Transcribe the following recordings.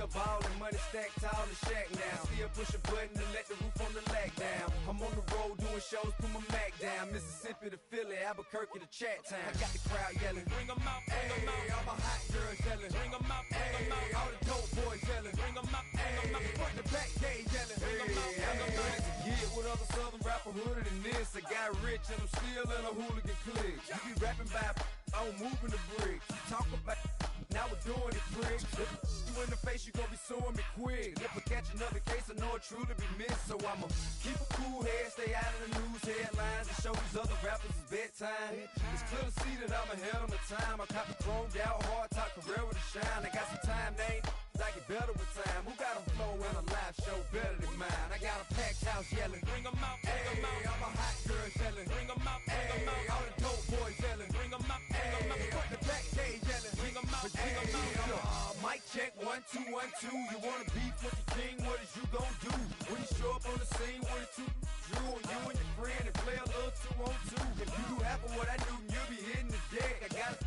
still ballin', money stacked tall and shack now. Still push a button to let the roof on the lag down. I'm on the road doing shows, put my Mac down. Mississippi to Philly, Albuquerque to Chat Town. I got the crowd yelling, bring 'em out, bring 'em out. All my hot girls yelling, bring 'em out, bring 'em out. All the dope boys yelling, bring 'em out, bring 'em out. Front the back gate yelling, bring 'em out, bring 'em out. Get with other southern rapper hooded than this. I got rich and I'm still in a hooligan clique. You be rapping by I'm moving the bricks. You talk about now we're doing it, prick. You in the face, you gon' be suing me quick. If I catch another case, I know it truly be missed. So I'ma keep a cool head, stay out of the news headlines, and show these other rappers it's bedtime. It's clear to see that I'm ahead of my time. I cop the chromed out, hard top career with a shine. I got some time, they ain't I get better with time. Who got a flow and a live show better than mine? I got a packed house yelling, bring 'em out, bring 'em out. All my hot girls yelling, bring 'em out, bring 'em out. All the dope boys yelling, bring 'em out, bring 'em out. Front the back gate yelling, bring 'em out, bring 'em out. Mic check 1 2 1 2. You wanna beef with the king? What is you gon' do when you show up on the scene with a two Drew and you and your friend and play a little 2 on 2? If you do half of what I do, you'll be hitting the deck. I gotta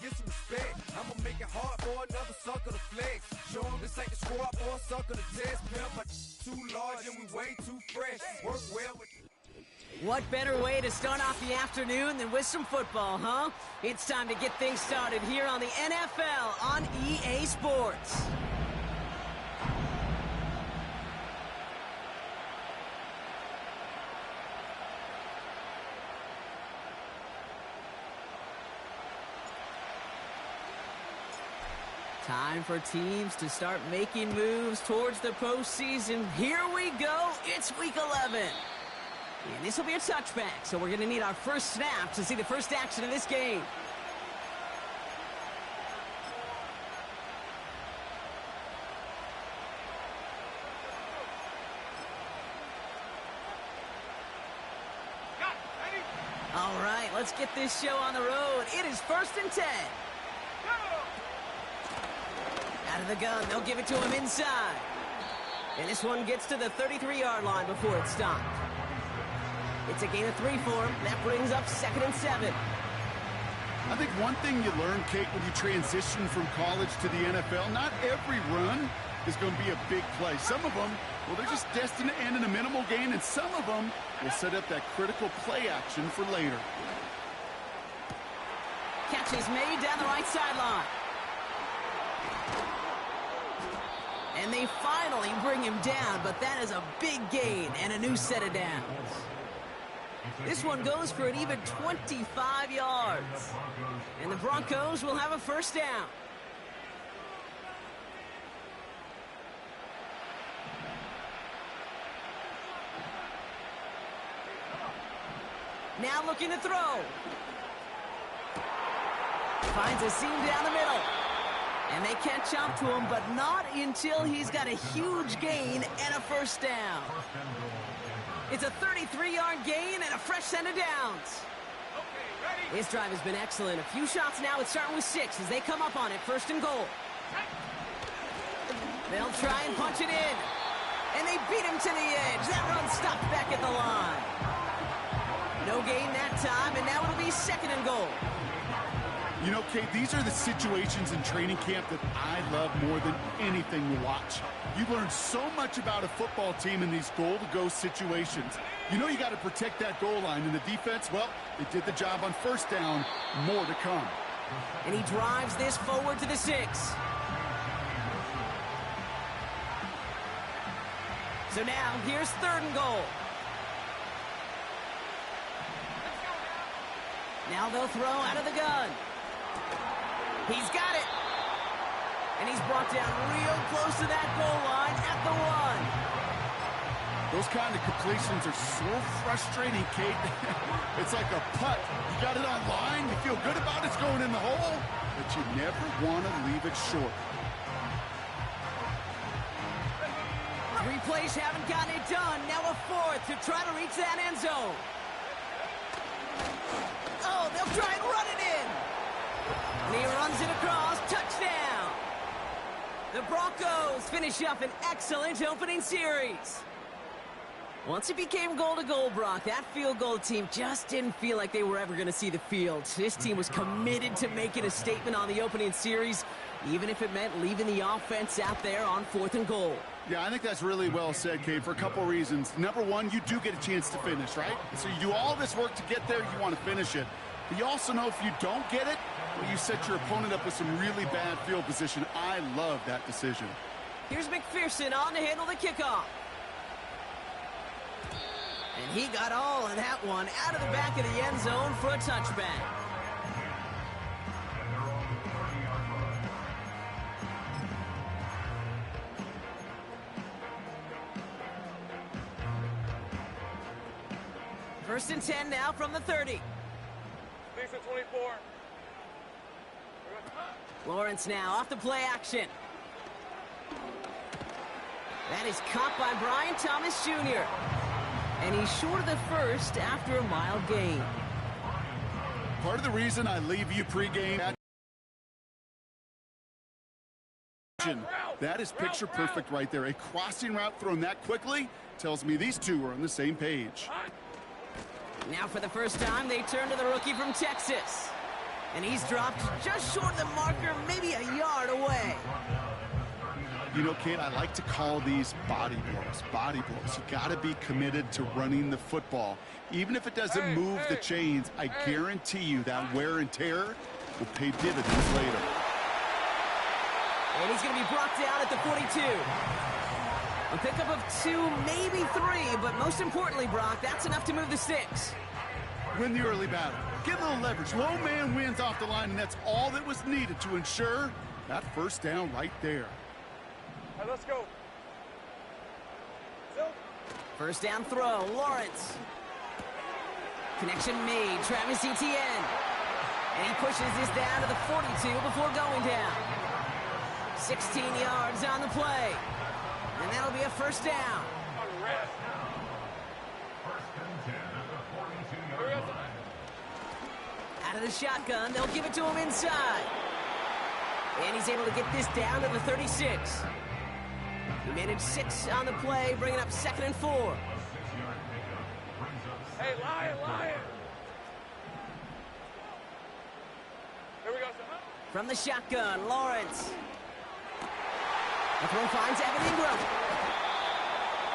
get some respect. I'ma make it hard for another sucker to flex. Show him this ain't the squad for a sucker to test. Pimp, but too large and we way too fresh. Work well with. What better way to start off the afternoon than with some football, huh? It's time to get things started here on the NFL on EA Sports. Time for teams to start making moves towards the postseason. Here we go. It's Week 11. And this will be a touchback, so we're going to need our first snap to see the first action of this game. All right, let's get this show on the road. It is 1st and 10. Out of the gun, they'll give it to him inside. And this one gets to the 33-yard line before it's stopped. It's a gain of 3 for him. That brings up 2nd and 7. I think one thing you learn, Kate, when you transition from college to the NFL, not every run is going to be a big play. Some of them, well, they're just destined to end in a minimal gain, and some of them will set up that critical play action for later. Catch is made down the right sideline. And they finally bring him down, but that is a big gain and a new set of downs. This one goes for an even 25 yards. And the Broncos will have a first down. Now looking to throw. Finds a seam down the middle. And they catch up to him, but not until he's got a huge gain and a first down. It's a 33-yard gain and a fresh set of downs. This drive has been excellent. A few shots now. It's starting with 6 as they come up on it. 1st and goal. They'll try and punch it in. And they beat him to the edge. That run stopped back at the line. No gain that time, and now it'll be 2nd and goal. You know, Kate, these are the situations in training camp that I love more than anything to watch. You learn so much about a football team in these goal-to-go situations. You know you got to protect that goal line, and the defense, well, they did the job on 1st down. More to come. And he drives this forward to the 6. So now, here's 3rd and goal. Now they'll throw out of the gun. He's got it. And he's brought down real close to that goal line at the 1. Those kind of completions are so frustrating, Kate. It's like a putt. You got it on line, you feel good about it's going in the hole, but you never want to leave it short. 3 plays haven't gotten it done. Now a 4th to try to reach that end zone. Oh, they'll try and run it in. And he runs it across. Touchdown. The Broncos finish up an excellent opening series. Once it became goal-to-goal, Brock, that field goal team just didn't feel like they were ever going to see the field. This team was committed to making a statement on the opening series, even if it meant leaving the offense out there on 4th and goal. Yeah, I think that's really well said, Cade, for a couple reasons. Number one, you do get a chance to finish, right? So you do all this work to get there, you want to finish it. But you also know if you don't get it, well, you set your opponent up with some really bad field position. I love that decision. Here's McPherson on to handle the kickoff. And he got all of that one out of the back of the end zone for a touchback. First and 10 now from the 30. Lisa 24. Lawrence now off the play action. That is caught by Brian Thomas Jr. And he's short of the first after a mild gain. Part of the reason I leave you pregame, that is picture perfect right there. A crossing route thrown that quickly tells me these two are on the same page. Now for the first time, they turn to the rookie from Texas. And he's dropped just short of the marker, maybe a yard away. You know, Kate, I like to call these body blows. Body blows. You got to be committed to running the football. Even if it doesn't move the chains, I guarantee you that wear and tear will pay dividends later. And he's going to be brought down at the 42. A pickup of 2, maybe 3, but most importantly, Brock, that's enough to move the 6. Win the early battle. Get a little leverage. Low man wins off the line, and that's all that was needed to ensure that first down right there. All right, let's go. First down throw, Lawrence. Connection made, Travis Etienne. And he pushes this down to the 42 before going down. 16 yards on the play. And that'll be a first down. Out of the shotgun, they'll give it to him inside. And he's able to get this down to the 36. He managed 6 on the play, bringing up 2nd and 4. Hey, Lion! Here we go, son. From the shotgun, Lawrence. The throw finds Evan Ingram.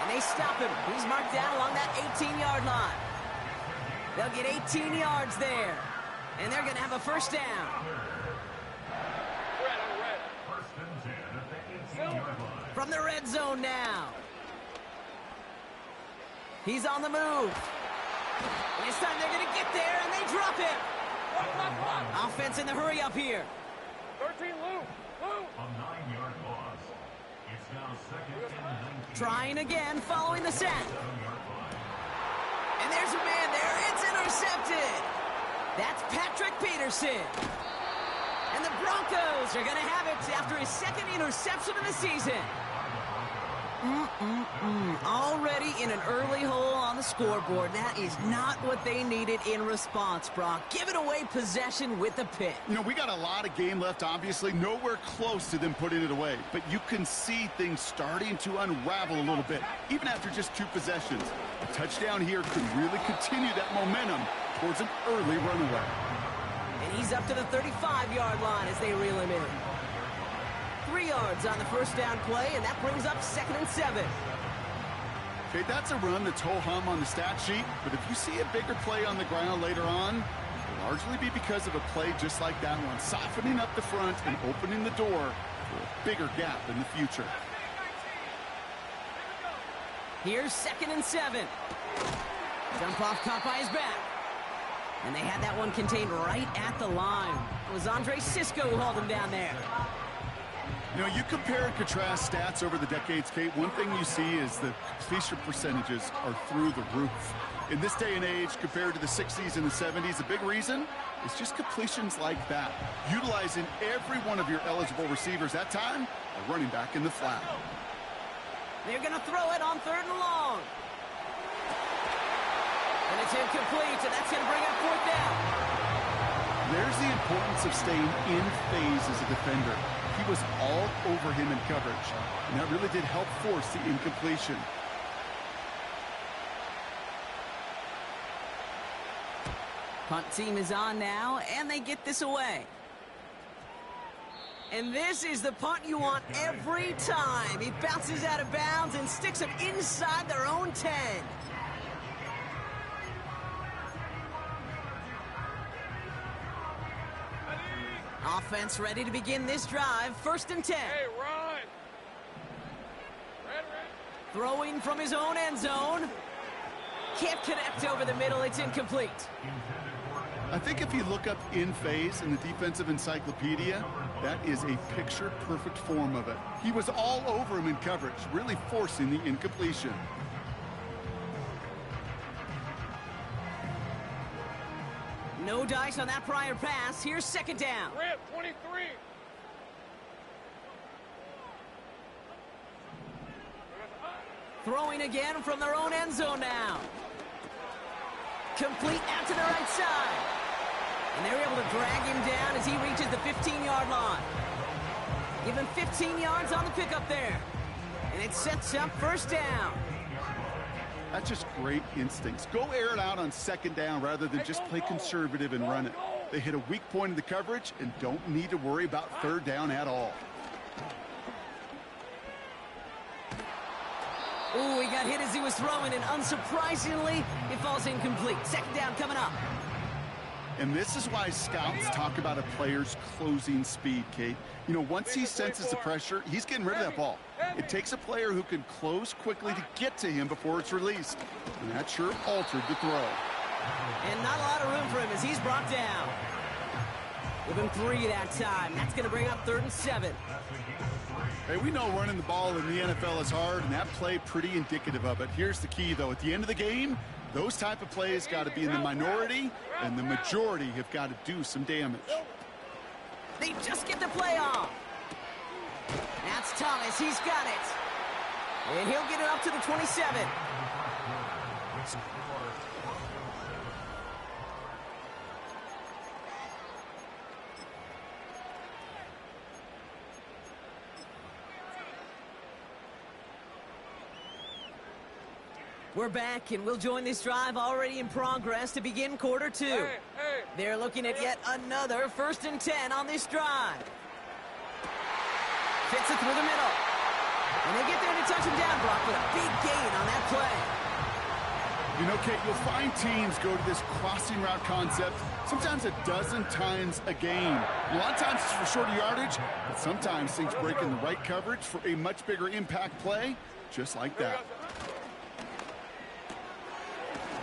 And they stop him. He's marked down along that 18-yard line. They'll get 18 yards there. And they're going to have a first down. From the red zone now. He's on the move. And this time they're going to get there, and they drop it. Offense in the hurry up here. 13, Lou. A 9-yard loss. It's now 2nd and 19. Trying again, following the sack. And there's a man there. It's intercepted. That's Patrick Peterson. And the Broncos are going to have it after his 2nd interception of the season. Already in an early hole on the scoreboard. That is not what they needed in response, Brock. Giving away possession with a pick. You know, we got a lot of game left, obviously. Nowhere close to them putting it away. But you can see things starting to unravel a little bit, even after just 2 possessions. A touchdown here could really continue that momentum towards an early runaway. And he's up to the 35-yard line as they reel him in. 3 yards on the first down play, and that brings up 2nd and 7. Okay, that's a run that's ho-hum on the stat sheet, but if you see a bigger play on the ground later on, it'll largely be because of a play just like that one, softening up the front and opening the door for a bigger gap in the future. Here's 2nd and 7. Jump off caught by his back. And they had that one contained right at the line. It was Andre Sisco who hauled him down there. You know, you compare and contrast stats over the decades, Kate. One thing you see is the completion percentages are through the roof. In this day and age, compared to the 60s and the 70s, a big reason is just completions like that. Utilizing every one of your eligible receivers that time, a running back in the flat. They're going to throw it on 3rd and long. And it's incomplete, and that's going to bring up 4th down. There's the importance of staying in phase as a defender. He was all over him in coverage, and that really did help force the incompletion. Punt team is on now, and they get this away. And this is the punt you want every time. He bounces out of bounds and sticks them inside their own 10. Offense ready to begin this drive. 1st and 10. Hey, run! Red. Throwing from his own end zone. Can't connect over the middle. It's incomplete. I think if you look up in phase in the defensive encyclopedia, that is a picture-perfect form of it. He was all over him in coverage, really forcing the incompletion. No dice on that prior pass. Here's 2nd down. Rip, 23. Throwing again from their own end zone now. Complete out to the right side. And they're able to drag him down as he reaches the 15-yard line. Give him 15 yards on the pickup there. And it sets up 1st down. That's just great instincts. Go air it out on 2nd down rather than just play conservative and run it. They hit a weak point in the coverage and don't need to worry about 3rd down at all. Ooh, he got hit as he was throwing, and unsurprisingly, it falls incomplete. 2nd down coming up. And this is why scouts talk about a player's closing speed, Kate. You know, once he senses the pressure, he's getting rid of that ball. It takes a player who can close quickly to get to him before it's released. And that sure altered the throw. And not a lot of room for him as he's brought down. Give him 3 that time. That's going to bring up 3rd and 7. Hey, we know running the ball in the NFL is hard, and that play pretty indicative of it. Here's the key, though. At the end of the game, those type of plays got to be in the minority, and the majority have got to do some damage. They just get the play off. That's Thomas. He's got it. And he'll get it up to the 27. We're back, and we'll join this drive already in progress to begin quarter 2. They're looking at yet another 1st and 10 on this drive. Fits it through the middle. And they get there to touch him down, Brock, with a big gain on that play. You know, Kate, you'll find teams go to this crossing route concept sometimes a dozen times a game. A lot of times it's for shorter yardage, but sometimes things break in the right coverage for a much bigger impact play, just like that.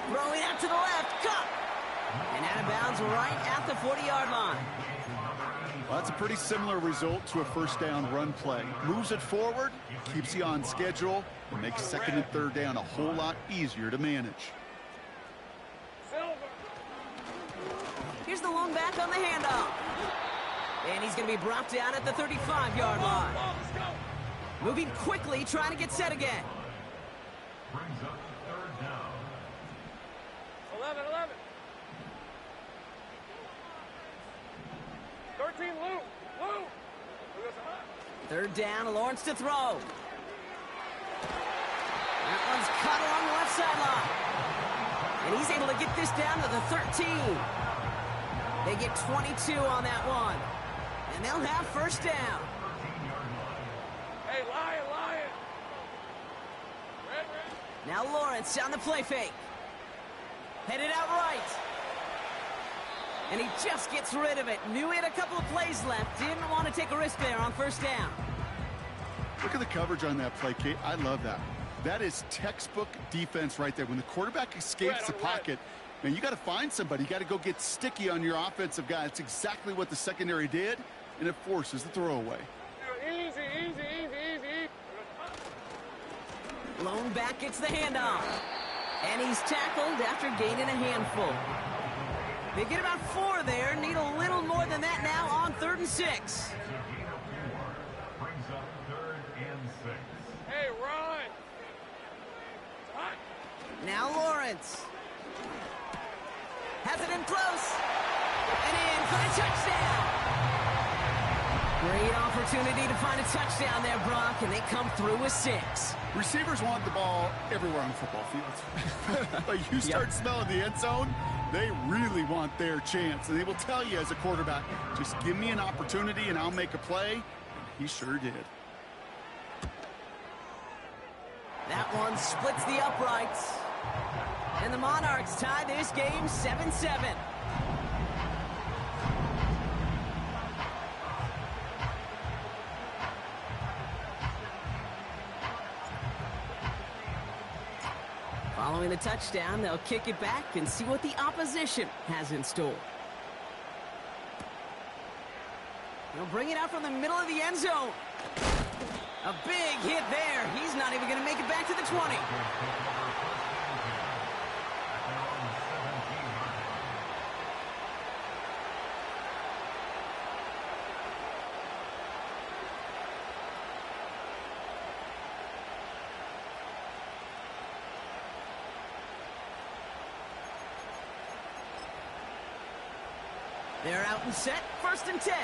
Throwing out to the left, cut! And out of bounds right at the 40-yard line. Well, that's a pretty similar result to a 1st down run play. Moves it forward, keeps you on schedule, and makes 2nd and 3rd down a whole lot easier to manage. Here's the long back on the handoff. And he's going to be brought down at the 35-yard line. Moving quickly, trying to get set again. Brings up 3rd down. 11. 13, Lou. 3rd down, Lawrence to throw. That one's cut along the left sideline. And he's able to get this down to the 13. They get 22 on that one. And they'll have 1st down. Hey, Lion. Red. Now Lawrence on the play fake. Headed out right. And he just gets rid of it. Knew he had a couple of plays left. Didn't want to take a risk there on 1st down. Look at the coverage on that play, Kate. I love that. That is textbook defense right there. When the quarterback escapes the pocket, man, you got to find somebody. You got to go get sticky on your offensive guy. That's exactly what the secondary did, and it forces the throwaway. Easy. Lone back gets the handoff. And he's tackled after gaining a handful. They get about 4 there. Need a little more than that now on 3rd and 6. Brings up 3rd and 6. Hey, run. Now Lawrence. Has it in close. And in for the touchdown. Great opportunity to find a touchdown there, Brock, and they come through with 6. Receivers want the ball everywhere on football fields. But you start smelling the end zone, They really want their chance, and they will tell you as a quarterback, just give me an opportunity and I'll make a play. And he sure did. That one splits the uprights. And the Monarchs tie this game 7-7. Following the touchdown, they'll kick it back and see what the opposition has in store. They'll bring it out from the middle of the end zone. A big hit there. He's not even going to make it back to the 20. They're out and set, 1st and 10.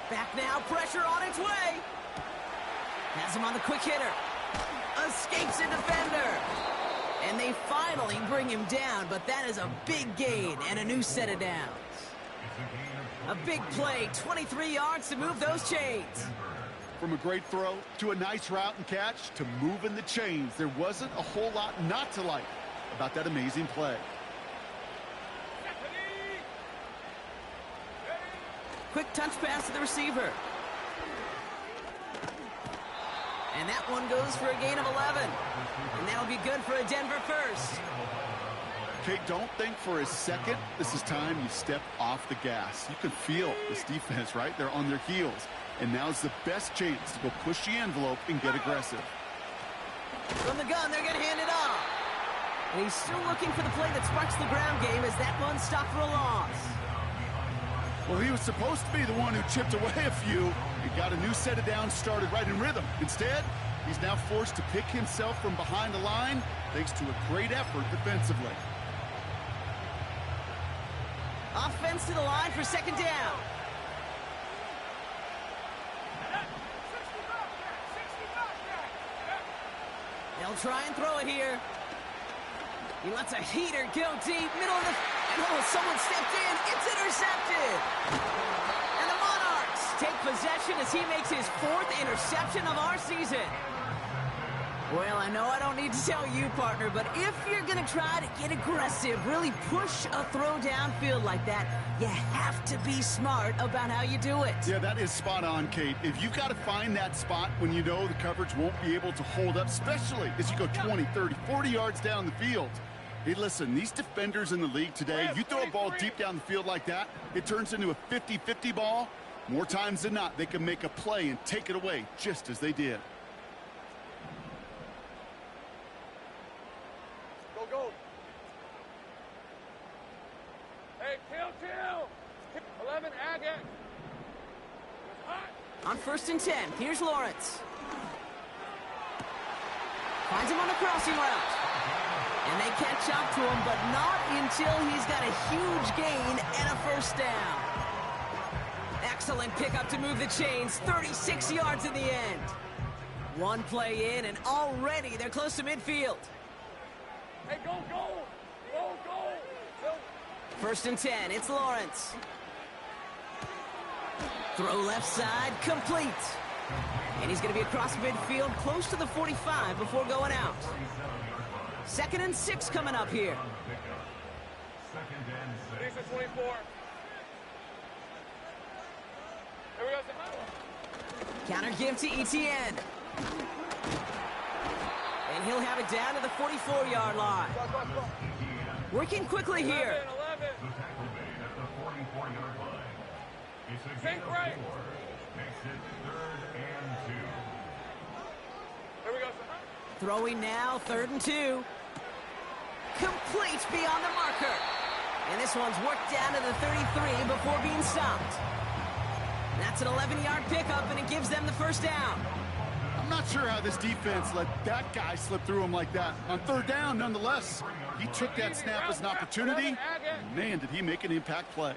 Back now, pressure on its way. Has him on the quick hitter. Escapes a defender. And they finally bring him down, but that is a big gain and a new set of downs. A big play, 23 yards to move those chains. From a great throw to a nice route and catch to moving the chains, there wasn't a whole lot not to like about that amazing play. Quick touch pass to the receiver. And that one goes for a gain of 11. And that'll be good for a Denver first. Okay, don't think for a second this is time you step off the gas. You can feel this defense, right? They're on their heels. And now's the best chance to go push the envelope and get aggressive. From the gun, they're going to hand it off. And he's still looking for the play that sparks the ground game as that one stopped for a loss. Well, he was supposed to be the one who chipped away a few and got a new set of downs started right in rhythm. Instead, he's now forced to pick himself from behind the line thanks to a great effort defensively. Offense to the line for 2nd down. They'll try and throw it here. He lets a heater go deep, middle of the... And oh, someone stepped in. It's intercepted. And the Monarchs take possession as he makes his 4th interception of our season. Well, I know I don't need to tell you, partner, but if you're going to try to get aggressive, really push a throw downfield like that, you have to be smart about how you do it. Yeah, that is spot on, Kate. If you've got to find that spot when you know the coverage won't be able to hold up, especially as you go 20, 30, 40 yards down the field. Hey, listen, these defenders in the league today, you throw a ball deep down the field like that, it turns into a 50-50 ball. More times than not, they can make a play and take it away, just as they did. Go. Hey, kill. 11, Agate. On 1st and 10, here's Lawrence. Finds him on the crossing route. And they catch up to him, but not until he's got a huge gain and a 1st down. Excellent pickup to move the chains, 36 yards in the end. One play in, and already they're close to midfield. Hey, go. 1st and 10, it's Lawrence. Throw left side, complete. And he's going to be across midfield, close to the 45 before going out. 2nd and 6 coming up here. These are 24. Here we go. Counter give to Etienne. And he'll have it down to the 44-yard line. Working quickly here. 11. Think right. Makes it 3rd and 2. Here we go. Throwing now, 3rd and 2. Complete beyond the marker. And this one's worked down to the 33 before being stopped. That's an 11-yard pickup, and it gives them the 1st down. I'm not sure how this defense let that guy slip through him like that. On 3rd down, nonetheless, he took that snap as an opportunity. Man, did he make an impact play.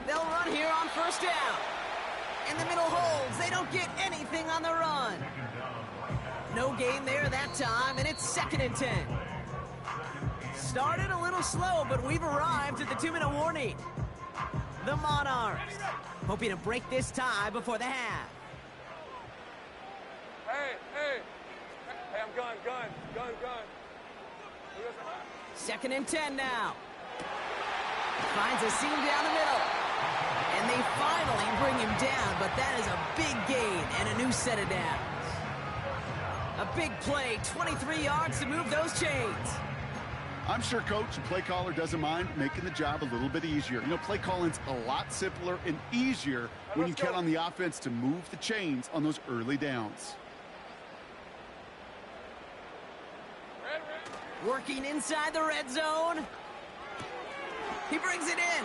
They'll run here on 1st down. And the middle holds. They don't get anything on the run. No gain there that time, and it's 2nd and 10. Started a little slow, but we've arrived at the 2-minute warning. The Monarchs hoping to break this tie before the half. Hey, I'm gun. 2nd and 10 now. Finds a seam down the middle. And they finally bring him down, but that is a big gain and a new set of downs. A big play, 23 yards to move those chains. I'm sure coach and play caller doesn't mind making the job a little bit easier. You know, play calling's a lot simpler and easier when you count on the offense to move the chains on those early downs. Working inside the red zone. He brings it in.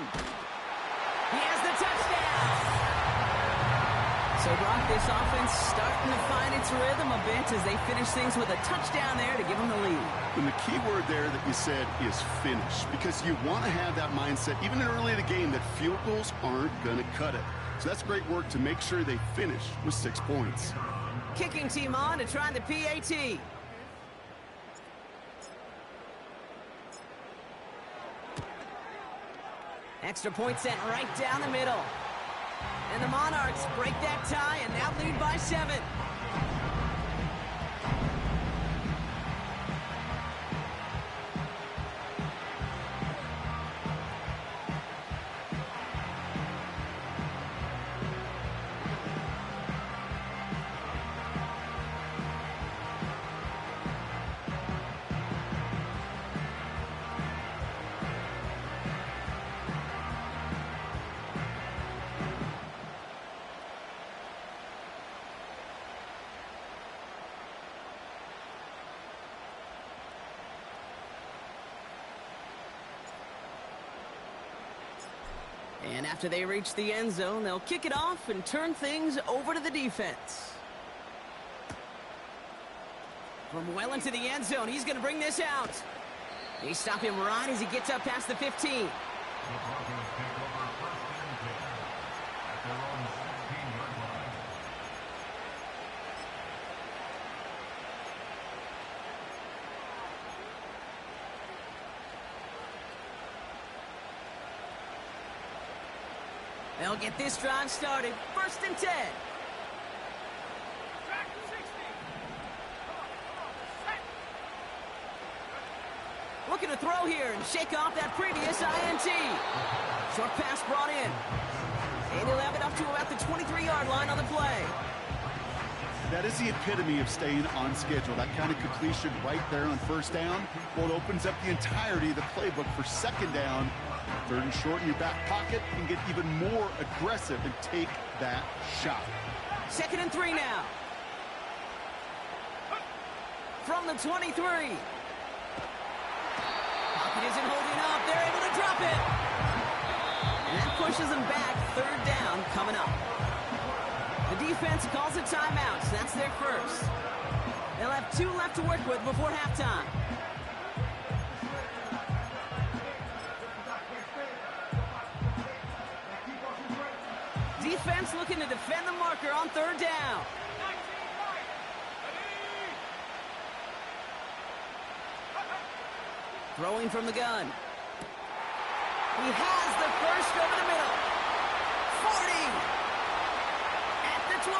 He has the touchdown. So, Brock, this offense starting to find its rhythm a bit as they finish things with a touchdown there to give them the lead. And the key word there that you said is finish, because you want to have that mindset, even early in the game, that field goals aren't going to cut it. So that's great work to make sure they finish with 6 points. Kicking team on to try the PAT. Extra point sent right down the middle. And the Monarchs break that tie and now lead by 7. And after they reach the end zone, they'll kick it off and turn things over to the defense. From well into the end zone, he's going to bring this out. They stop him right as he gets up past the 15. The Broncos take over 1st and 10 at their own 16-yard line. They'll get this drive started. 1st and 10. Looking to throw here and shake off that previous INT. Short pass brought in. And he'll have it up to about the 23-yard line on the play. That is the epitome of staying on schedule. That kind of completion right there on 1st down. Well, it opens up the entirety of the playbook for 2nd down. 3rd and short in your back pocket and get even more aggressive and take that shot. 2nd and 3 now. From the 23. Pocket isn't holding up. They're able to drop it. And that pushes them back. 3rd down coming up. The defense calls a timeout. So that's their first. They'll have 2 left to work with before halftime. Defense looking to defend the marker on 3rd down. Throwing from the gun. He has the first over the middle. 40. At the 20.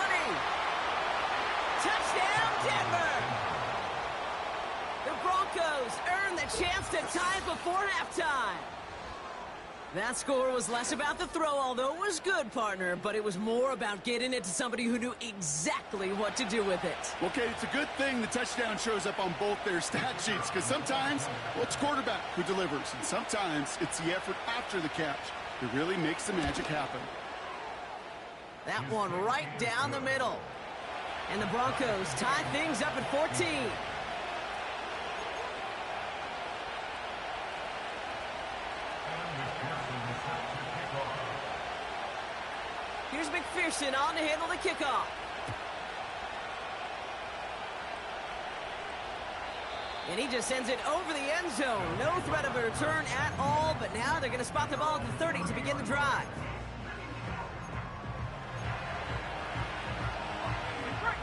Touchdown, Denver. The Broncos earn the chance to tie it before halftime. That score was less about the throw, although it was good, partner, but it was more about getting it to somebody who knew exactly what to do with it. Okay, it's a good thing the touchdown shows up on both their stat sheets, because sometimes, well, it's quarterback who delivers, and sometimes it's the effort after the catch that really makes the magic happen. That one right down the middle. And the Broncos tie things up at 14. Here's McPherson on to handle the kickoff. And he just sends it over the end zone. No threat of a return at all, but now they're going to spot the ball at the 30 to begin the drive.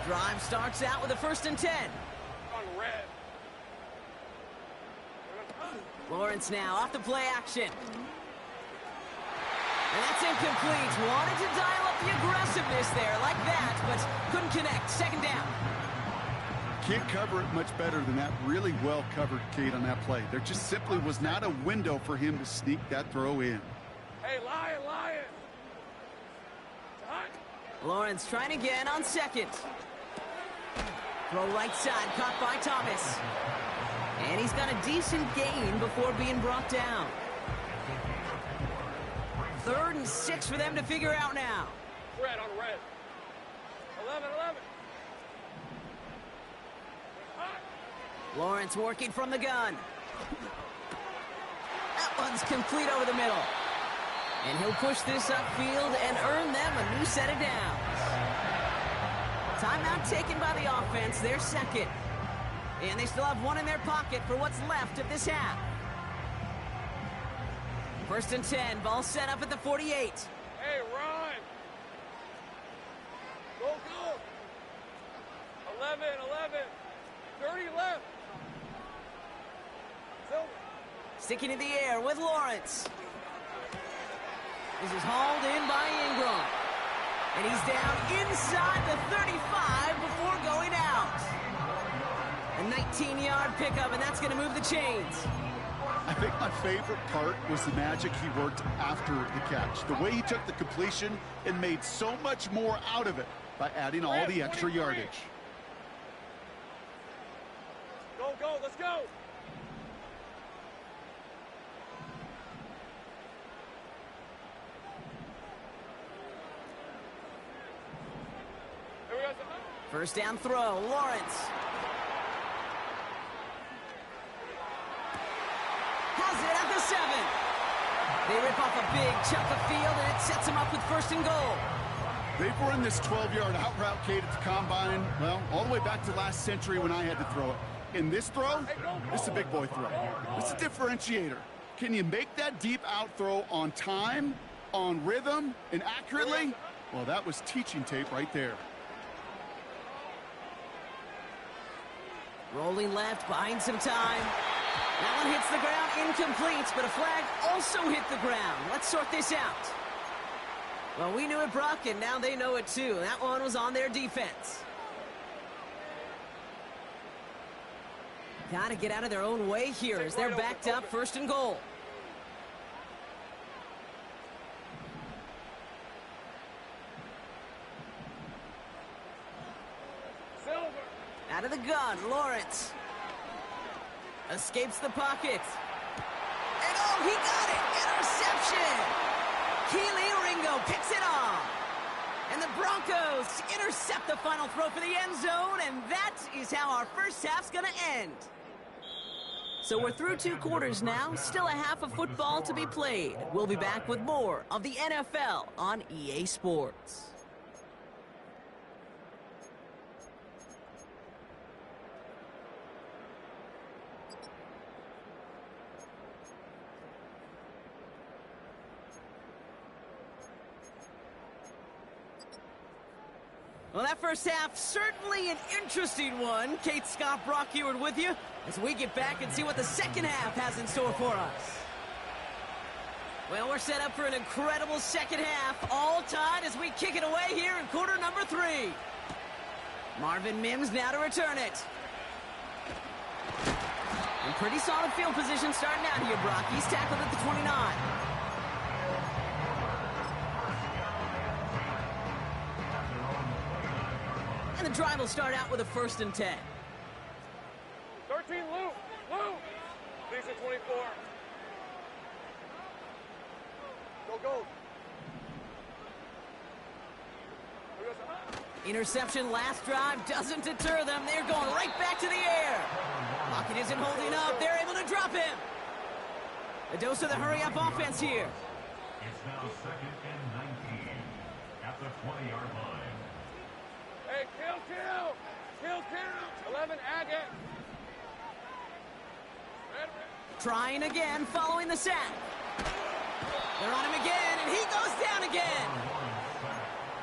Drive starts out with a 1st and 10. On red. Lawrence now off the play action. And that's incomplete. Wanted to dial up the aggressiveness there like that, but couldn't connect. 2nd down. Can't cover it much better than that. Really well covered, Kate, on that play. There just simply was not a window for him to sneak that throw in. Hey, Lion! Lawrence trying again on 2nd. Throw right side, caught by Thomas. And he's got a decent gain before being brought down. 3rd and 6 for them to figure out now. Red on red. 11. Lawrence working from the gun. That one's complete over the middle. And he'll push this upfield and earn them a new set of downs. Timeout taken by the offense, their 2nd. And they still have one in their pocket for what's left of this half. 1st and 10, ball set up at the 48. Hey, run! Go! 11. 30 left. Silver. Sticking in the air with Lawrence. This is hauled in by Ingram. And he's down inside the 35 before going out. A 19-yard pickup, and that's going to move the chains. I think my favorite part was the magic he worked after the catch. The way he took the completion and made so much more out of it by adding all the extra yardage. Go, let's go! Here we go. 1st down throw, Lawrence. Has it at the 7. They rip off a big chunk of field, and it sets them up with 1st and goal. They've run this 12-yard out route, Kate, at the combine, well, all the way back to last century when I had to throw it. In this throw, this is a big boy throw. It's a differentiator. Can you make that deep out throw on time, on rhythm, and accurately? Well, that was teaching tape right there. Rolling left, buying some time. That one hits the ground, incomplete, but a flag also hit the ground. Let's sort this out. Well, we knew it, Brock, and now they know it too. That one was on their defense. Got to get out of their own way here as they're backed up, 1st and goal. Silver. Out of the gun, Lawrence. Escapes the pocket. And oh, he got it! Interception! Keely Ringo picks it off. And the Broncos intercept the final throw for the end zone, and that is how our first half's going to end. So we're through 2 quarters now, still a half of football to be played. We'll be back with more of the NFL on EA Sports. Well, that first half, certainly an interesting one. Kate, Scott, Brock Ewart with you as we get back and see what the second half has in store for us. Well, we're set up for an incredible second half, all tied as we kick it away here in quarter number 3. Marvin Mims now to return it. And pretty solid field position starting out here, Brock. He's tackled at the 29. And the drive will start out with a 1st and 10. 13, Lou. Lisa, 24. Go. Interception last drive doesn't deter them. They're going right back to the air. Lockett isn't holding up. They're able to drop him. A dose of the hurry-up offense here. It's now 2nd and 19 at the 20-yard line. Hey, kill. 11, Agate. Trying again, following the sack. They're on him again, and he goes down again.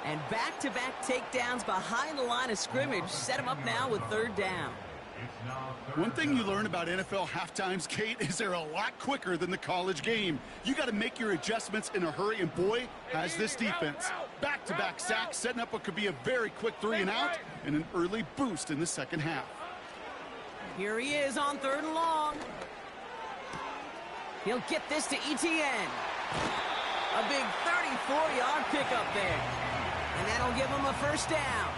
And back-to-back takedowns behind the line of scrimmage set him up now with 3rd down. One thing you learn about NFL halftimes, Kate, is they're a lot quicker than the college game. You got to make your adjustments in a hurry, and boy, has this defense. Back-to-back sacks, setting up what could be a very quick 3 and out, and an early boost in the second half. Here he is on 3rd and long. He'll get this to ETN. A big 34-yard pickup there. And that'll give him a 1st down.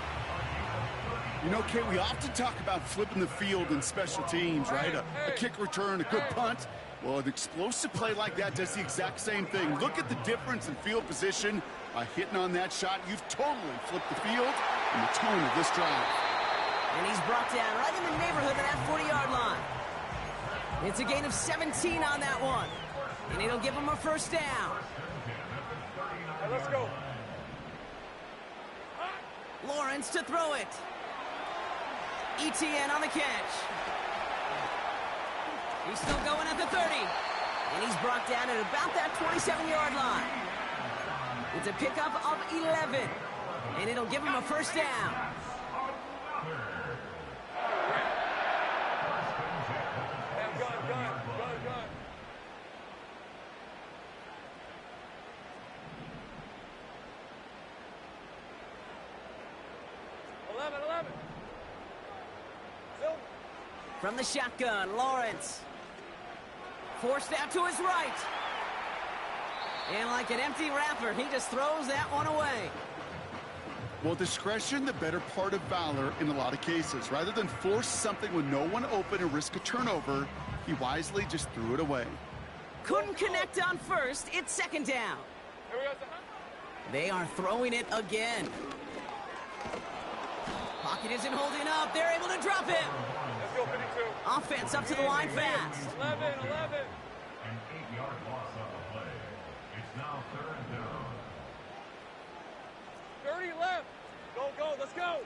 You know, Kate, we often talk about flipping the field in special teams, right? A kick return, a good punt. Well, an explosive play like that does the exact same thing. Look at the difference in field position. By hitting on that shot, you've totally flipped the field and the tone of this drive. And he's brought down right in the neighborhood of that 40-yard line. It's a gain of 17 on that one. And it'll give him a 1st down. Right, let's go. Lawrence to throw it. ETN on the catch. He's still going at the 30. And he's brought down at about that 27-yard line. It's a pickup of 11. And it'll give him a 1st down. Gun. 11. Silver. From the shotgun, Lawrence. Forced out to his right. And like an empty wrapper, he just throws that one away. Well, discretion, the better part of valor in a lot of cases. Rather than force something with no one open and risk a turnover, he wisely just threw it away. Couldn't connect on 1st. It's 2nd down. Here we go. They are throwing it again. Pocket isn't holding up. They're able to drop him. Let's go, 52. Offense up to the line fast. 11. An 8-yard loss on the play. It's now 3rd down. 30 left. Go. Let's go.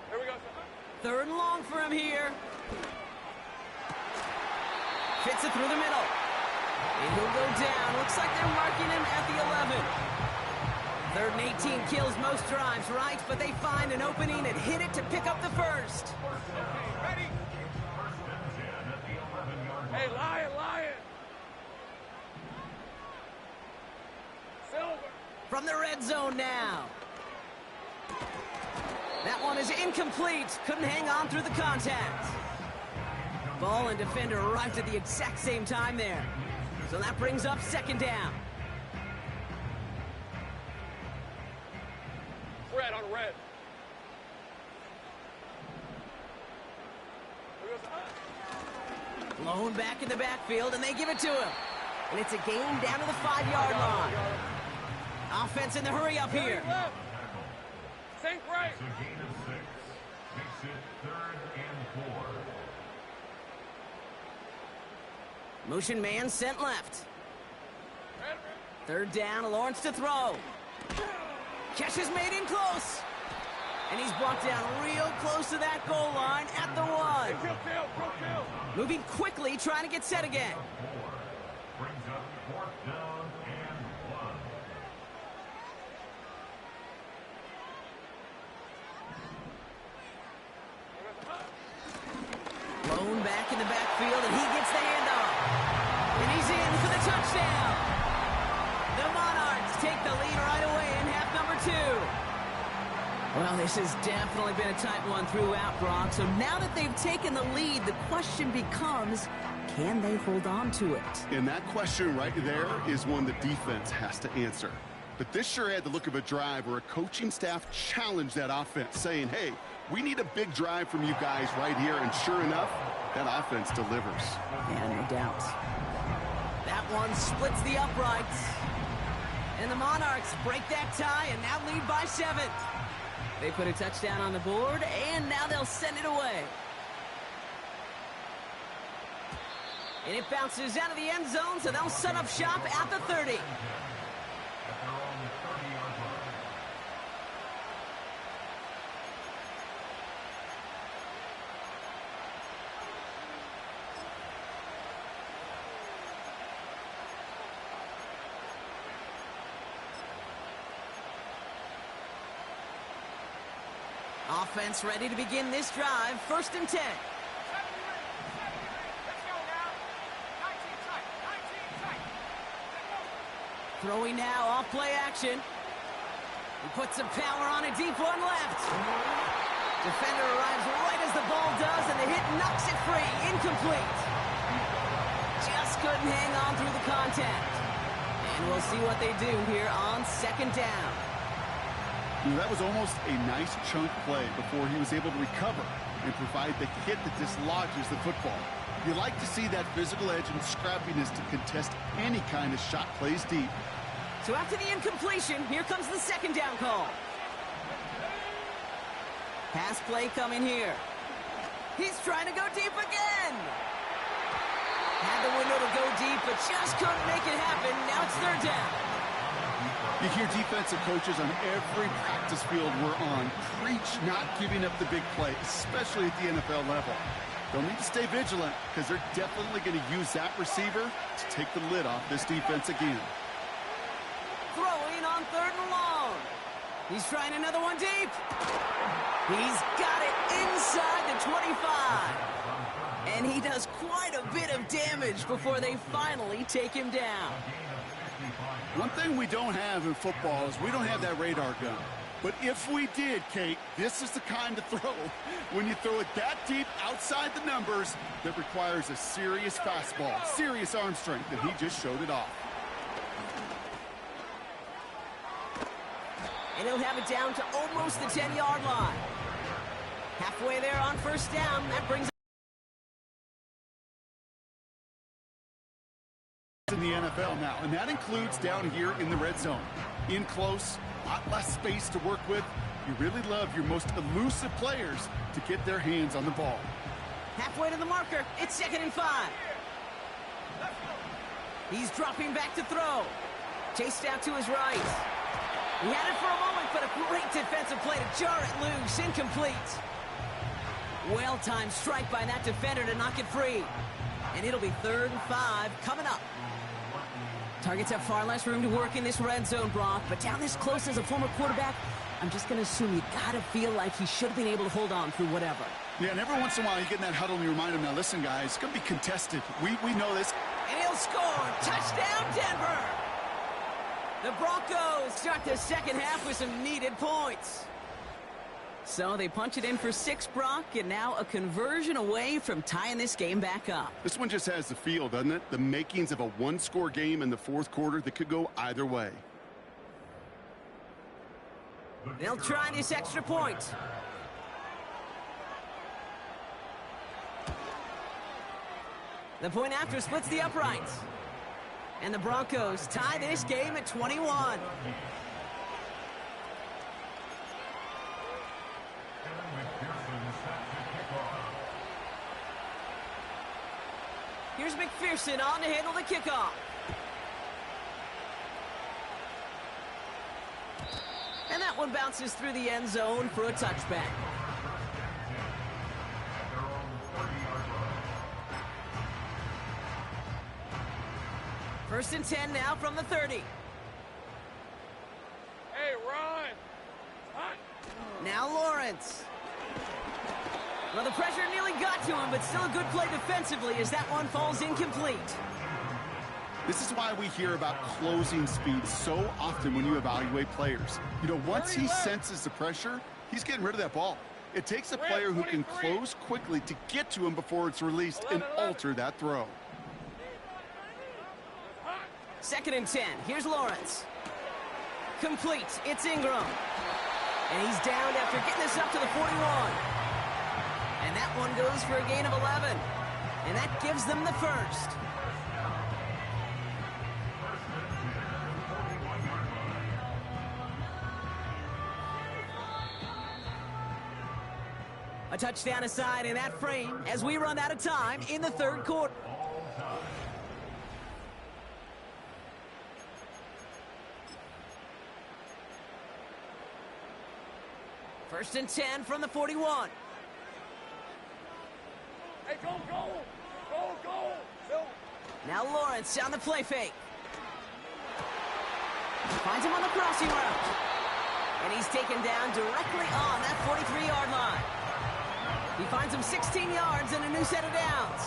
Here we go. 3rd and long for him here. Fits it through the middle. And he'll go down. Looks like they're marking him at the 11. 3rd and 18 kills most drives, right? But they find an opening and hit it to pick up the 1st. Ready? Hey, Lion. Silver. From the red zone now. That one is incomplete. Couldn't hang on through the contact. Ball and defender arrived at the exact same time there. So that brings up 2nd down. Red on red. Blown back in the backfield, and they give it to him. And it's a gain down to the 5-yard line. Offense in the hurry up here. Left. Sink right. It's a gain of 6. Makes it 3rd and 4. Motion man sent left. Red. 3rd down, Lawrence to throw. Catch is made in close. And he's brought down real close to that goal line at the 1. Kill. Moving quickly, trying to get set again. 4 brings up 4th down and 1. Blown back in the backfield, and he gets the handoff. And he's in for the touchdown. The Monarchs take the lead right away in half number 2. Well, this has definitely been a tight one throughout, Brock. So now that they've taken the lead, the question becomes, can they hold on to it? And that question right there is one the defense has to answer. But this sure had the look of a drive where a coaching staff challenged that offense, saying, hey, we need a big drive from you guys right here. And sure enough, that offense delivers. Yeah, no doubt. That one splits the uprights. And the Monarchs break that tie and now lead by 7. They put a touchdown on the board, and now they'll send it away. And it bounces out of the end zone, so they'll set up shop at the 30. At their own 30-yard line. Offense ready to begin this drive. 1st and 10. Throwing now, off play action. He puts some power on a deep one left. Defender arrives right as the ball does, and the hit knocks it free. Incomplete. Just couldn't hang on through the contact. And we'll see what they do here on 2nd down. That was almost a nice chunk play before he was able to recover and provide the hit that dislodges the football. You like to see that physical edge and scrappiness to contest any kind of shot plays deep. So after the incompletion, here comes the 2nd down call. Pass play coming here. He's trying to go deep again. Had the window to go deep, but just couldn't make it happen. Now it's 3rd down. You hear defensive coaches on every practice field we're on preach not giving up the big play, especially at the NFL level. They'll need to stay vigilant because they're definitely going to use that receiver to take the lid off this defense again. Throwing on 3rd and long. He's trying another one deep. He's got it inside the 25. And he does quite a bit of damage before they finally take him down. One thing we don't have in football is we don't have that radar gun. But if we did, Kate, this is the kind of throw when you throw it that deep outside the numbers that requires a serious fastball, serious arm strength, and he just showed it off. And he'll have it down to almost the 10-yard line. Halfway there on 1st down. That brings in the NFL now, and that includes down here in the red zone. In close, a lot less space to work with. You really love your most elusive players to get their hands on the ball. halfway to the marker. It's 2nd and 5. He's dropping back to throw. Chased out to his right. He had it for a moment, but a great defensive play to jar it loose. Incomplete. Well-timed strike by that defender to knock it free. And it'll be 3rd and 5 coming up. Targets have far less room to work in this red zone, Brock, but down this close as a former quarterback, I'm just going to assume you got to feel like he should have been able to hold on through whatever. Yeah, and every once in a while you get in that huddle and you remind him, now listen, guys, it's going to be contested. We know this. And he'll score. Touchdown, Denver! The Broncos start the 2nd half with some needed points. So they punch it in for 6, Brock, and now a conversion away from tying this game back up. This one just has the feel, doesn't it? The makings of a one-score game in the 4th quarter that could go either way. They'll try this extra point. The point after splits the uprights. And the Broncos tie this game at 21. Here's McPherson on to handle the kickoff. And that one bounces through the end zone for a touchback. First and 10 now from the 30. Hey, run! Hot. Now Lawrence. Well, the pressure nearly got to him, but still a good play defensively as that one falls incomplete. This is why we hear about closing speed so often when you evaluate players. You know, once he senses the pressure, he's getting rid of that ball. It takes a player who can close quickly to get to him before it's released and alter that throw. 2nd and 10. Here's Lawrence. Complete. It's Ingram. And he's down after getting this up to the 41. And that one goes for a gain of 11. And that gives them the first. A touchdown aside in that frame as we run out of time in the 3rd quarter. First and 10 from the 41. Hey, go, go! Go, go! Go! Now Lawrence on the play fake. Finds him on the crossing route. And he's taken down directly on that 43-yard line. He finds him 16 yards and a new set of downs.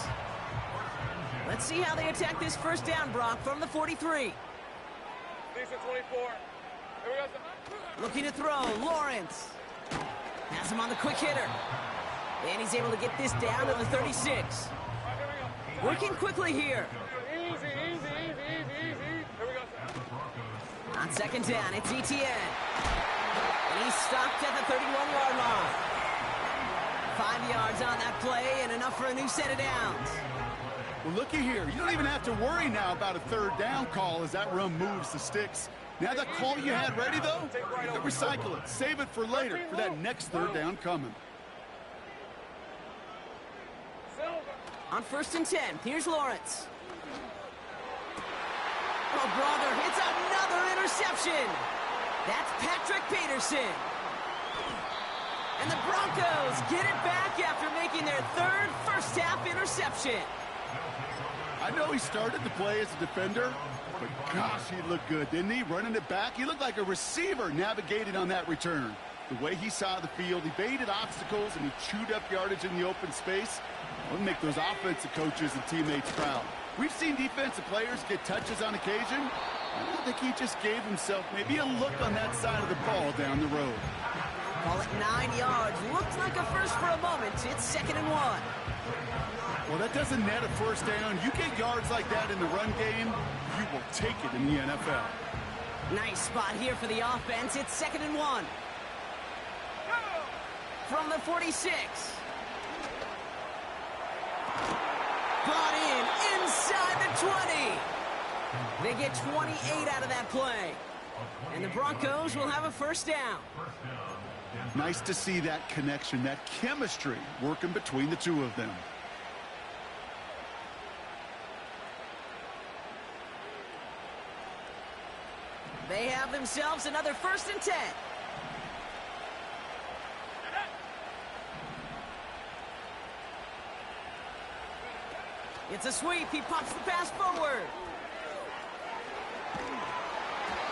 Let's see how they attack this first down, Brock, from the 43. Decent 24. Here we go. Looking to throw, Lawrence. Has him on the quick hitter. And he's able to get this down to the 36. Working quickly here. Easy. Here we go. On second down, it's ETN. And he's stopped at the 31-yard line. 5 yards on that play and enough for a new set of downs. Well, looky here. You don't even have to worry now about a third down call as that run moves the sticks. Now that call you had ready, though, you recycle it. Save it for later for that next third down coming. On 1st and 10, here's Lawrence. Oh, brother, it's another interception. That's Patrick Peterson. And the Broncos get it back after making their third first-half interception. I know he started the play as a defender, but gosh, he looked good, didn't he? Running it back, he looked like a receiver navigating on that return. The way he saw the field, he baited obstacles, and he chewed up yardage in the open space. Would make those offensive coaches and teammates proud. We've seen defensive players get touches on occasion. I think he just gave himself maybe a look on that side of the ball down the road. Call it 9 yards. Looked like a first for a moment. It's 2nd and 1. Well, that doesn't net a first down. You get yards like that in the run game, you will take it in the NFL. Nice spot here for the offense. It's 2nd and 1. From the 46. Brought in inside the 20. They get 28 out of that play. And the Broncos will have a first down. Nice to see that connection, that chemistry working between the two of them. They have themselves another 1st and 10. It's a sweep. He pops the pass forward.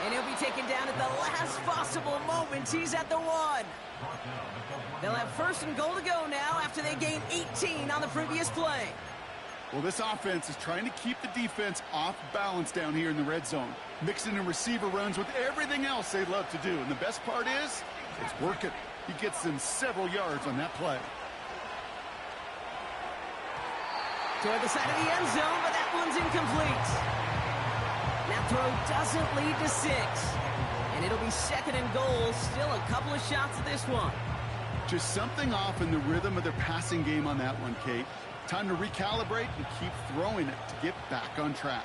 And he'll be taken down at the last possible moment. He's at the 1. They'll have 1st and goal to go now after they gain 18 on the previous play. Well, this offense is trying to keep the defense off balance down here in the red zone, mixing in receiver runs with everything else they love to do. And the best part is, it's working. He gets them several yards on that play. Toward the side of the end zone, but that one's incomplete. That throw doesn't lead to 6. And it'll be 2nd and goal. Still a couple of shots at this one. Just something off in the rhythm of their passing game on that one, Kate. Time to recalibrate and keep throwing it to get back on track.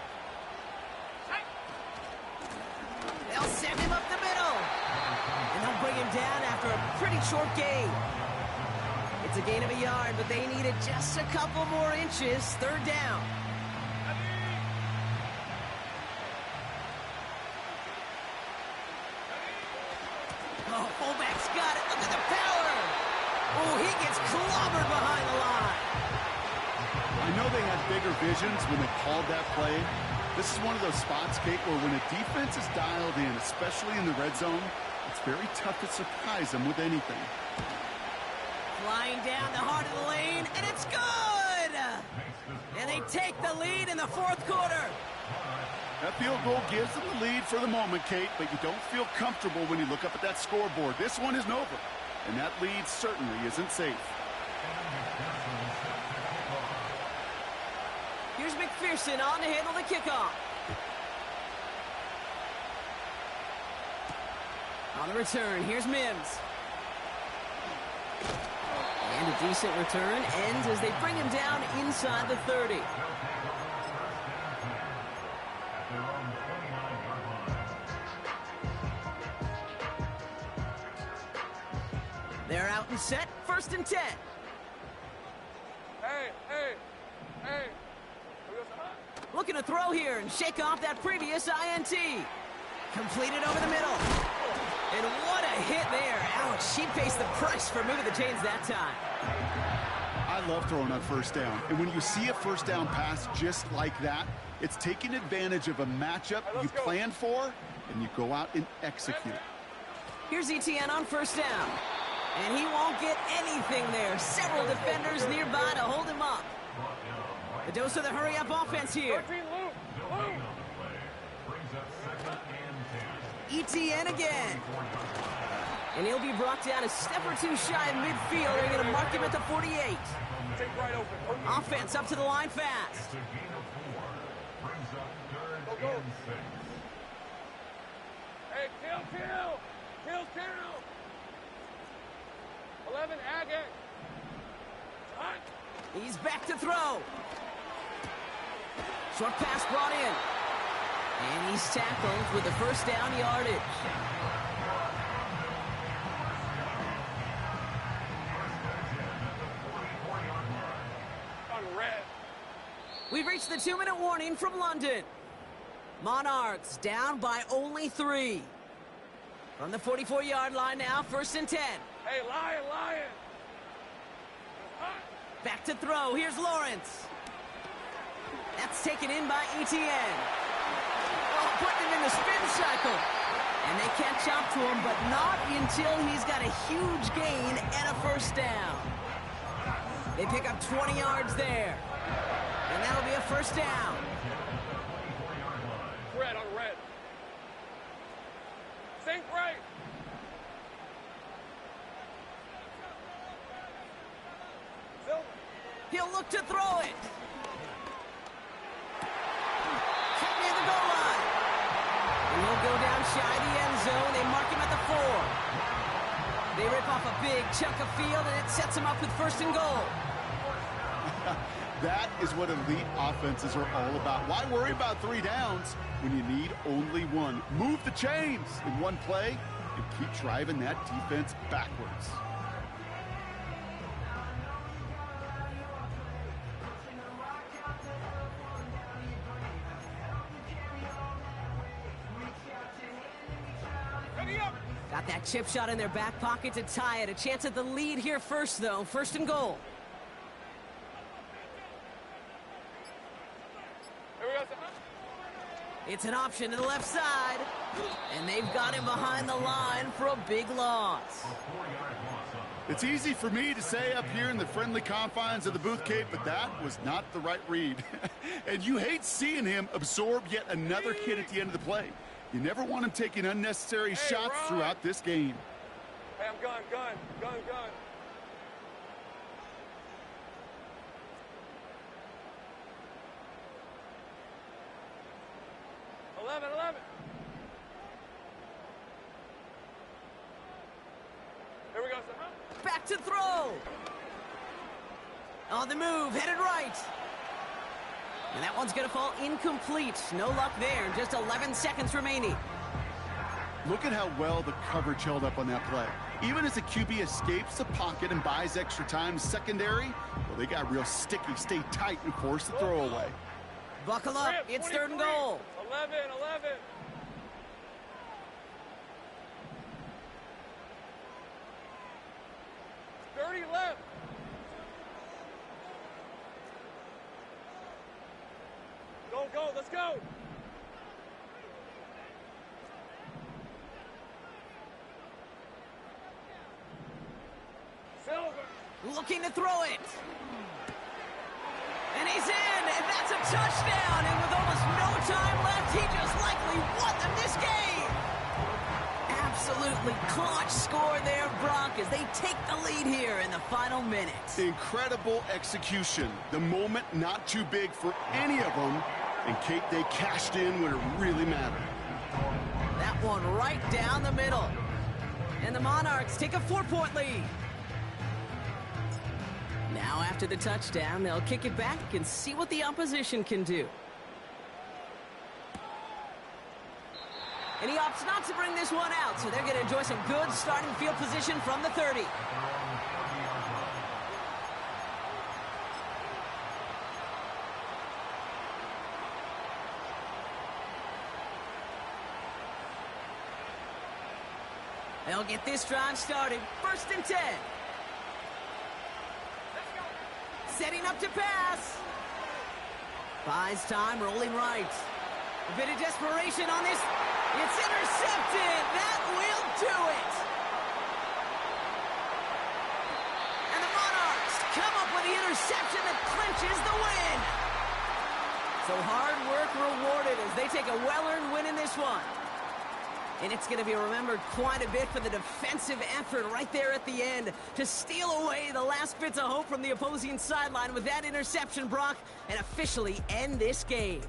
They'll send him up the middle. And they'll bring him down after a pretty short gain. It's a gain of a yard, but they needed just a couple more inches. 3rd down. Oh, fullback's got it. Look at the power. Oh, he gets clobbered behind the line. I know they had bigger visions when they called that play. This is one of those spots, Kate, where when a defense is dialed in, especially in the red zone, it's very tough to surprise them with anything. Flying down the heart of the lane, and it's good! And they take the lead in the 4th quarter. That field goal gives them the lead for the moment, Kate, but you don't feel comfortable when you look up at that scoreboard. This one isn't over, and that lead certainly isn't safe. Here's McPherson on to handle the kickoff. On the return, here's Mims. And a decent return ends as they bring him down inside the 30. They're out and set, 1st and 10. Hey. Looking to throw here and shake off that previous INT. Completed over the middle. And what a hit there. Ouch, she pays the price for moving the chains that time. I love throwing on 1st down. And when you see a 1st down pass just like that, it's taking advantage of a matchup you planned for, and you go out and execute. Here's Etienne on first down. And he won't get anything there. Several defenders nearby to hold him up. The dose of the hurry-up offense here. 13, Luke. Luke. Etienne again. And he'll be brought down a step or two shy of midfield. They're going to mark him at the 48. Take right open. Offense up to the line fast. Go. Hey, kill. 11, Agate. Hot. He's back to throw. Short pass brought in. And he's tackled with the first down yardage. On red. We've reached the 2-minute warning from London. Monarchs down by only 3. From the 44-yard line now, 1st and 10. Hey, Lion. Hot. Back to throw. Here's Lawrence. That's taken in by Etienne. Oh, putting him in the spin cycle. And they catch up to him, but not until he's got a huge gain and a first down. They pick up 20 yards there. And that'll be a first down. Red on red. Sink right. Silver. He'll look to throw it. Check near the goal line. And he'll go down shy of the end zone. They mark him at the 4. They rip off a big chunk of field, and it sets him up with 1st and goal. That is what elite offenses are all about. Why worry about 3 downs when you need only 1? Move the chains in one play and keep driving that defense backwards. Got that chip shot in their back pocket to tie it. A chance at the lead here first, though. 1st and goal. Here we go. It's an option to the left side. And they've got him behind the line for a big loss. It's easy for me to say up here in the friendly confines of the Booth Cape, but that was not the right read. And you hate seeing him absorb yet another hit at the end of the play. You never want him taking unnecessary shots Ron. throughout this game. Hey, I'm gun. 11. Here we go, sir. Back to throw. On the move, headed right. And that one's going to fall incomplete. No luck there. Just 11 seconds remaining. Look at how well the coverage held up on that play. Even as the QB escapes the pocket and buys extra time secondary, well, they got real sticky. Stay tight and force the throw away. Buckle up. It's 3rd and goal. 11. 30 left. Go, let's go. Silver. Looking to throw it. And he's in, and that's a touchdown. And with almost no time left, he just likely won them this game. Absolutely clutch score there, Broncos. They take the lead here in the final minutes. Incredible execution. The moment not too big for any of them. And Kate, they cashed in when it really mattered. That one right down the middle. And the Monarchs take a 4-point lead. Now after the touchdown, they'll kick it back and see what the opposition can do. And he opts not to bring this one out, so they're going to enjoy some good starting field position from the 30. They'll get this drive started. 1st and 10. Setting up to pass. Buys time, rolling right. A bit of desperation on this. It's intercepted. That will do it. the interception that clinches the win. So hard work rewarded as they take a well-earned win in this one. And it's going to be remembered quite a bit for the defensive effort right there at the end to steal away the last bits of hope from the opposing sideline with that interception, Brock, and officially end this game.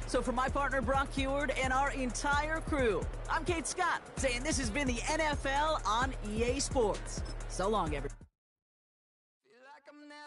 So for my partner, Brock Heward, and our entire crew, I'm Kate Scott, saying this has been the NFL on EA Sports. So long, everyone.